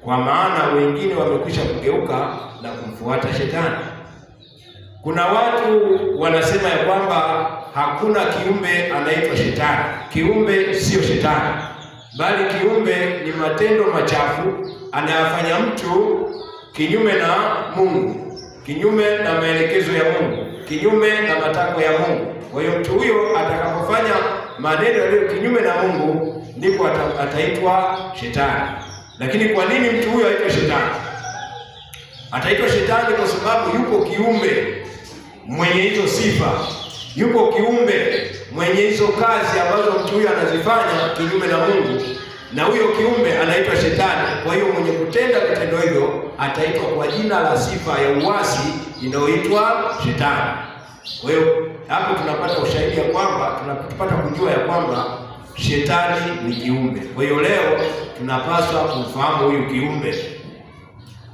kwa maana wengine wamekwisha kugeuka na kumfuata Shetani. Kuna watu wanasema ya kwamba hakuna kiumbe anaitwa Shetani. Kiumbe sio Shetani, bali kiumbe ni matendo machafu anayofanya mtu kinyume na Mungu, kinyume na maelekezo ya Mungu, kinyume na matakwa ya Mungu. Kwa hiyo mtu huyo atakapofanya maneno yaliyo kinyume na Mungu, ndipo ataitwa Shetani. Lakini kwa nini mtu huyo aitwe Shetani? Ataitwa Shetani kwa sababu yupo kiumbe mwenye hizo sifa, yupo kiumbe mwenye hizo kazi ambazo mtu huyo anazifanya kinyume na Mungu, na huyo kiumbe anaitwa Shetani. Kwa hiyo mwenye kutenda vitendo hivyo ataitwa kwa jina la sifa ya uasi inayoitwa Shetani. Kwa hiyo hapo tunapata ushahidi ya kwamba, tunapata kujua ya kwamba Shetani ni kiumbe. Kwa hiyo leo tunapaswa kumfahamu huyu kiumbe.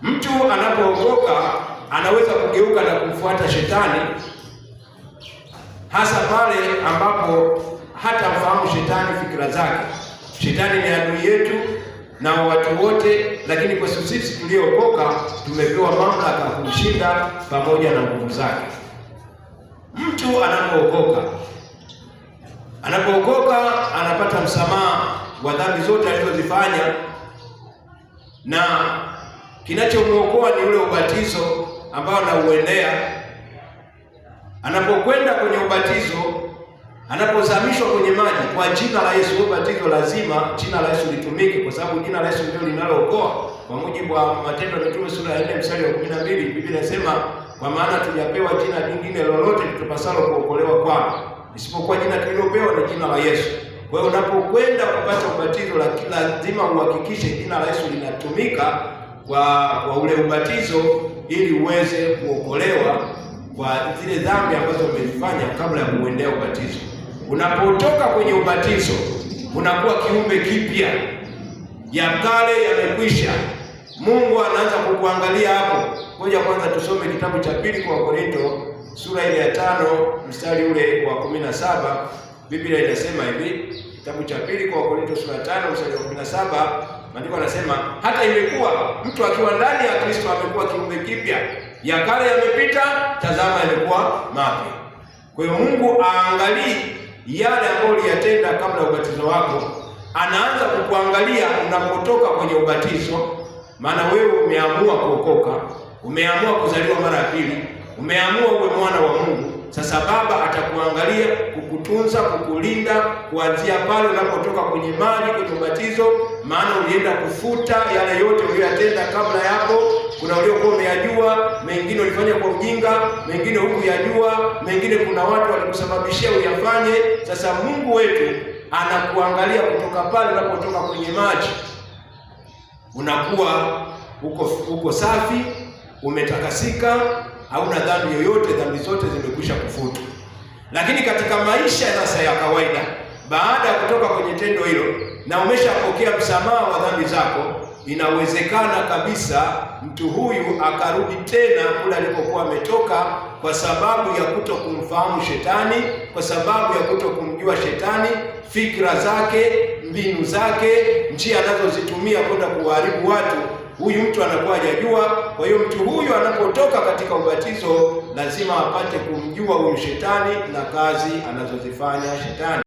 Mtu anapookoka anaweza kugeuka na kumfuata Shetani, hasa pale ambapo hata mfahamu Shetani fikra zake. Shetani ni adui yetu na watu wote, lakini kwa sisi tuliokoka tumepewa mamlaka ya kumshinda pamoja na nguvu zake. Mtu anapookoka anapata msamaha wa dhambi zote alizozifanya, na kinachomwokoa ni ule ubatizo ambao anauendea. Anapokwenda kwenye ubatizo, anapozamishwa kwenye maji kwa jina la Yesu, ubatizo lazima jina la Yesu litumike, kwa sababu jina la Yesu ndio linalookoa. Kwa mujibu wa Matendo ya Mitume sura ya 4 mstari wa 12, Biblia inasema, kwa maana tulipewa jina lingine lolote litupasalo kuokolewa kwalo, isipokuwa jina tulilopewa ni jina la Yesu. Kwa hiyo unapokwenda kupata ubatizo, lazima uhakikishe jina la Yesu linatumika kwa ule ubatizo, ili uweze kuokolewa kwa zile dhambi ambazo umezifanya kabla ya kuendea ubatizo. Unapotoka kwenye ubatizo unakuwa kiumbe kipya, ya kale yamekwisha. Mungu anaanza kukuangalia hapo. Ngoja kwanza tusome kitabu cha pili kwa Korinto sura ile ya 5 mstari ule wa 17. Biblia inasema hivi, kitabu cha pili kwa Korinto sura ya 5 mstari wa 17, maandiko yanasema, hata imekuwa mtu akiwa ndani ya Kristo amekuwa kiumbe kipya, ya kale yamepita, tazama yamekuwa mapya. Kwa hiyo Mungu aangalii yale ambayo uliyatenda kabla ya ubatizo wako, anaanza kukuangalia unapotoka kwenye ubatizo. Maana wewe umeamua kuokoka, umeamua kuzaliwa mara ya pili, umeamua uwe mwana wa Mungu. Sasa Baba atakuangalia, kukutunza, kukulinda kuanzia pale unapotoka kwenye maji, kwenye ubatizo, maana ulienda kufuta yale yote uliyotenda kabla yako. Kuna uliokuwa umeyajua, mengine ulifanya kwa ujinga, mengine hukuyajua, mengine kuna watu walikusababishia uyafanye. Sasa Mungu wetu anakuangalia kutoka pale unapotoka kwenye maji, unakuwa uko safi, umetakasika, hauna dhambi yoyote, dhambi zote zimekwisha kufutwa. Lakini katika maisha sasa ya kawaida, baada ya kutoka kwenye tendo hilo na umeshapokea msamaha wa dhambi zako, inawezekana kabisa mtu huyu akarudi tena kule alipokuwa ametoka, kwa sababu ya kutokumfahamu Shetani, kwa sababu ya kutokumjua Shetani, fikra zake, mbinu zake, njia anazozitumia kwenda kuharibu watu. Huyu mtu anakuwa hajajua. Kwa hiyo mtu huyu anapotoka katika ubatizo lazima apate kumjua huyu Shetani na kazi anazozifanya Shetani.